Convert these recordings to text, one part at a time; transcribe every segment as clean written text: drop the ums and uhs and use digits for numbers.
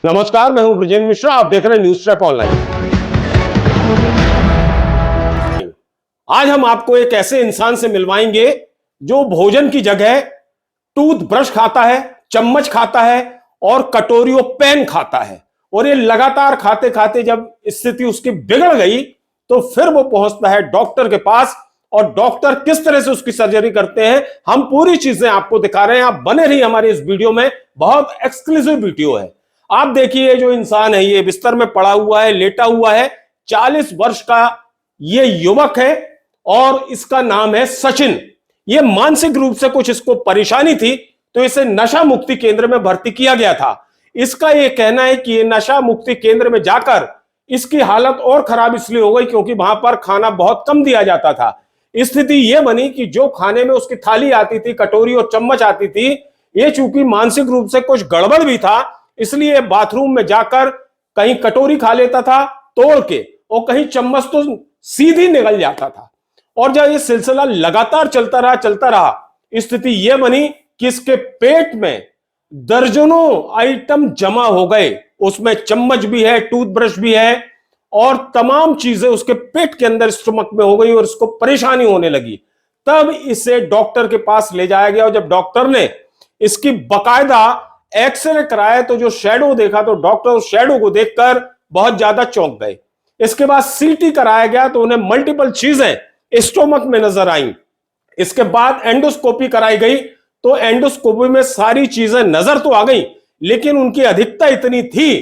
नमस्कार, मैं हूं ब्रजेंद्र मिश्रा। आप देख रहे हैं न्यूज ट्रैप ऑनलाइन। आज हम आपको एक ऐसे इंसान से मिलवाएंगे जो भोजन की जगह टूथब्रश खाता है, चम्मच खाता है और कटोरियों पेन खाता है। और ये लगातार खाते खाते जब स्थिति उसकी बिगड़ गई तो फिर वो पहुंचता है डॉक्टर के पास, और डॉक्टर किस तरह से उसकी सर्जरी करते हैं हम पूरी चीजें आपको दिखा रहे हैं। आप बने रहिए हमारे इस वीडियो में, बहुत एक्सक्लूसिव वीडियो है। आप देखिए, जो इंसान है ये बिस्तर में पड़ा हुआ है, लेटा हुआ है। 40 वर्ष का ये युवक है और इसका नाम है सचिन। ये मानसिक रूप से कुछ इसको परेशानी थी तो इसे नशा मुक्ति केंद्र में भर्ती किया गया था। इसका यह कहना है कि ये नशा मुक्ति केंद्र में जाकर इसकी हालत और खराब इसलिए हो गई क्योंकि वहां पर खाना बहुत कम दिया जाता था। स्थिति यह बनी कि जो खाने में उसकी थाली आती थी, कटोरी और चम्मच आती थी, ये चूंकि मानसिक रूप से कुछ गड़बड़ भी था, इसलिए बाथरूम में जाकर कहीं कटोरी खा लेता था तोड़ के और कहीं चम्मच तो सीधी निकल जाता था। और जब ये सिलसिला लगातार चलता रहा, स्थिति यह बनी कि इसके पेट में दर्जनों आइटम जमा हो गए। उसमें चम्मच भी है, टूथब्रश भी है और तमाम चीजें उसके पेट के अंदर स्टमक में हो गई और इसको परेशानी होने लगी। तब इसे डॉक्टर के पास ले जाया गया और जब डॉक्टर ने इसकी बकायदा एक्सरे कराया तो जो शैडो देखा तो डॉक्टर उस शैडो को देखकर बहुत ज्यादा चौंक गए। इसके बाद सीटी कराया गया तो उन्हें मल्टीपल चीजें स्टोमक में नजर आई। इसके बाद एंडोस्कोपी कराई गई तो एंडोस्कोपी में सारी चीजें नजर तो आ गई, लेकिन उनकी अधिकता इतनी थी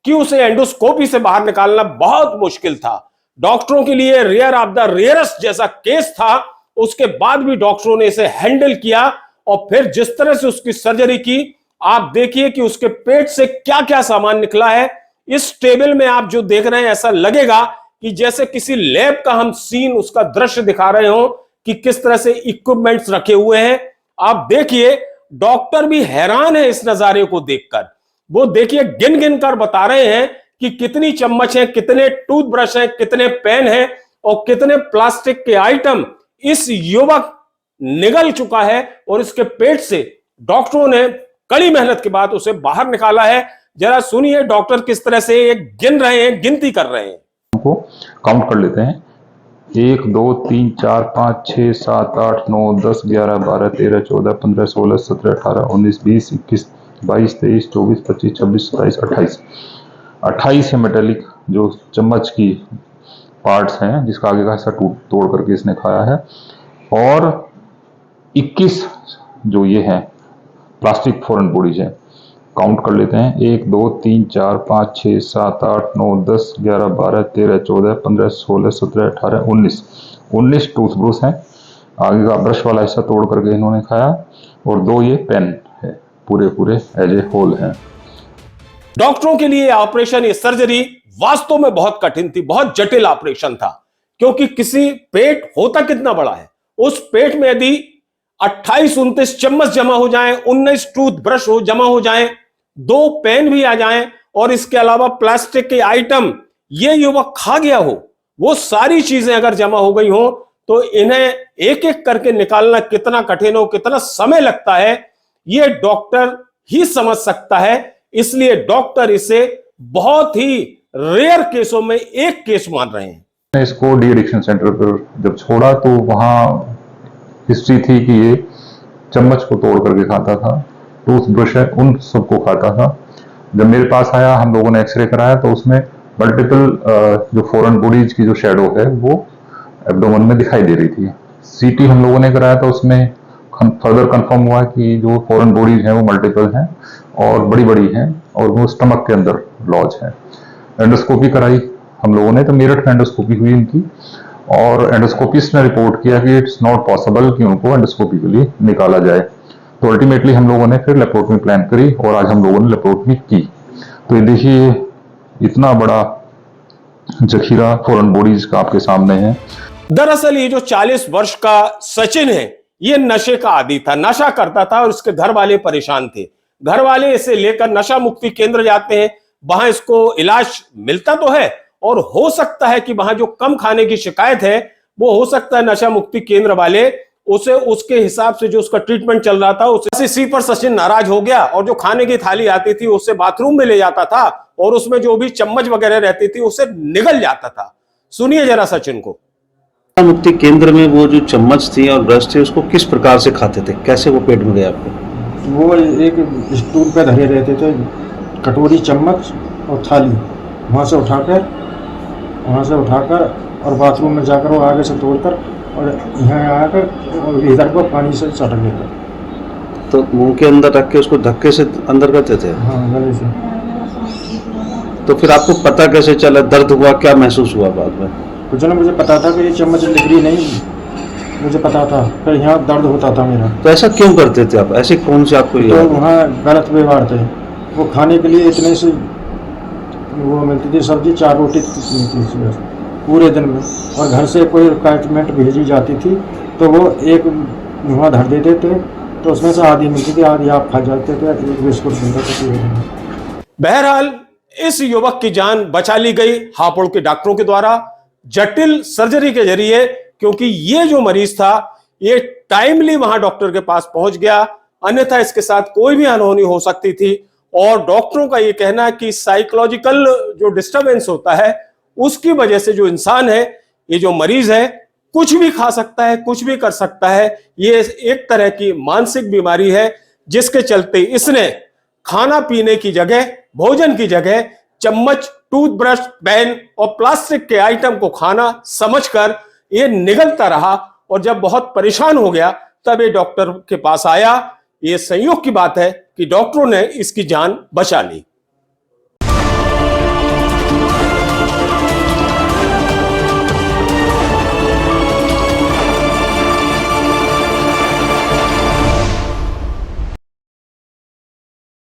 कि उसे एंडोस्कोपी से बाहर निकालना बहुत मुश्किल था। डॉक्टरों के लिए रेयर ऑफ द रेयरेस्ट जैसा केस था। उसके बाद भी डॉक्टरों ने इसे हैंडल किया और फिर जिस तरह से उसकी सर्जरी की, आप देखिए कि उसके पेट से क्या क्या सामान निकला है। इस टेबल में आप जो देख रहे हैं ऐसा लगेगा कि जैसे किसी लैब का हम सीन, उसका दृश्य दिखा रहे हो कि किस तरह से इक्विपमेंट्स रखे हुए हैं। आप देखिए, डॉक्टर भी हैरान है इस नजारे को देखकर। वो देखिए गिन गिन कर बता रहे हैं कि कितनी चम्मच है, कितने टूथब्रश हैं, कितने पेन हैं और कितने प्लास्टिक के आइटम इस युवक निगल चुका है। और इसके पेट से डॉक्टरों ने कड़ी मेहनत के बाद उसे बाहर निकाला है। जरा सुनिए डॉक्टर किस तरह से ये गिन रहे हैं, गिनती कर रहे हैं। को काउंट कर लेते हैं। 1 2 3 4 5 6 7 8 9 10 11 12 13 14 15 16 17 18 19 20 21 22 23 24 25 26 27 28 28 है मेटेलिक जो चम्मच की पार्ट्स हैं जिसका आगे का हिस्सा तोड़ करके इसने खाया है, और 21 जो ये हैं प्लास्टिक फॉरेन बॉडीज हैं। काउंट कर लेते हैं। 1 2 3 4 5 6 7 8 9 10 11 12 13 14 15 16 17 18 19 टूथब्रश हैं। आगे का ब्रश वाला हिस्सा तोड़ करके इन्होंने खाया, और 2 ये पेन है, पूरे एज ए होल है। डॉक्टरों के लिए ऑपरेशन, ये सर्जरी वास्तव में बहुत कठिन थी, बहुत जटिल ऑपरेशन था। क्योंकि किसी पेट होता कितना बड़ा है, उस पेट में यदि 28-29 चम्मच जमा हो जाएं, 19 टूथब्रश जमा हो जाएं, 2 पेन भी आ जाएं और इसके अलावा प्लास्टिक के आइटम ये युवक खा गया हो, वो सारी चीजें अगर जमा हो गई हो तो इन्हें एक एक करके निकालना कितना कठिन हो, कितना समय लगता है, ये डॉक्टर ही समझ सकता है। इसलिए डॉक्टर इसे बहुत ही रेयर केसों में एक केस मान रहे हैं। इसको डी एडिक्शन सेंटर पर जब छोड़ा तो वहां हिस्ट्री थी कि ये चम्मच को तोड़ करके खाता था, टूथब्रश है उन सबको खाता था। जब मेरे पास आया, हम लोगों ने एक्सरे कराया तो उसमें मल्टीपल जो फॉरेन बॉडीज की जो शैडो है वो एब्डोमेन में दिखाई दे रही थी। सीटी हम लोगों ने कराया तो उसमें फर्दर कंफर्म हुआ कि जो फॉरेन बॉडीज हैं वो मल्टीपल हैं और बड़ी हैं और वो स्टमक के अंदर लॉज है। एंडोस्कोपी कराई हम लोगों ने, तो मेरठ में एंडोस्कोपी हुई इनकी, और एंडोस्कोपिस्ट ने रिपोर्ट किया कि इट्स नॉट पॉसिबल कि उनको एंडोस्कोपी के लिए निकाला जाए। तो अल्टीमेटली हम लोगों ने फिर लेप्रोटमी प्लान करी और आज हम लोगों ने लेप्रोटमी की। तो ये देखिए इतना बड़ा जखीरा फॉरेन बॉडीज का आपके सामने है। दरअसल ये जो 40 वर्ष का सचिन है, ये नशे का आदी था, नशा करता था और इसके घर वाले परेशान थे। घर वाले इसे लेकर नशा मुक्ति केंद्र जाते हैं, वहां इसको इलाज मिलता तो है और हो सकता है कि वहां जो कम खाने की शिकायत है वो हो सकता है नशा मुक्ति केंद्र वाले उसे उसके हिसाब से जो उसका ट्रीटमेंट चल रहा था उसे इसी पर सचिन नाराज हो गया और जो खाने की थाली आती थी उससे बाथरूम में ले जाता था और उसमें जो भी चम्मच वगैरह रहती थी उससे निगल जाता था। सुनिए जरा सचिन को। मुक्ति केंद्र में वो जो चम्मच थी और ब्रश थे उसको किस प्रकार से खाते थे, कैसे वो पेट में गए आपको? वो एक स्टूल पे धरे रहते थे, कटोरी, चम्मच और थाली, वहाँ से उठाकर और बाथरूम में जाकर वो आगे से तोड़कर और यहाँ आकर इधर को पानी से चटक देते। तो मुंह के अंदर रख के उसको धक्के से अंदर करते थे? हाँ, गले से। तो फिर आपको पता कैसे चला, दर्द हुआ, क्या महसूस हुआ बाद में? कुछ ना, मुझे पता था कि ये चम्मच निकली नहीं, मुझे पता था, फिर यहाँ दर्द होता था मेरा। तो ऐसा क्यों करते थे आप, ऐसे कौन से आपको तो वहाँ गलत व्यवहार थे। वो खाने के लिए इतने से वो मिलती थी सब्जी, 4 रोटी मिलती थी पूरे दिन में, और घर से कोई रिक्वायरमेंट भेजी जाती थी तो वो एक वहाँ धर देते थे, तो उसमें से आधी मिलती थी, आधी आप खा जाते थे, एक बिस्कुट मिलता था। बहरहाल इस युवक की जान बचा ली गई हापुड़ के डॉक्टरों के द्वारा जटिल सर्जरी के जरिए, क्योंकि ये जो मरीज था ये टाइमली वहां डॉक्टर के पास पहुंच गया, अन्यथा इसके साथ कोई भी अनहोनी हो सकती थी। और डॉक्टरों का ये कहना है कि साइकोलॉजिकल जो डिस्टरबेंस होता है उसकी वजह से जो इंसान है, ये जो मरीज है, कुछ भी खा सकता है, कुछ भी कर सकता है। ये एक तरह की मानसिक बीमारी है जिसके चलते इसने खाना पीने की जगह, भोजन की जगह चम्मच, टूथब्रश, पेन और प्लास्टिक के आइटम को खाना समझकर ये निगलता रहा, और जब बहुत परेशान हो गया तब ये डॉक्टर के पास आया। ये संयोग की बात है कि डॉक्टरों ने इसकी जान बचा ली।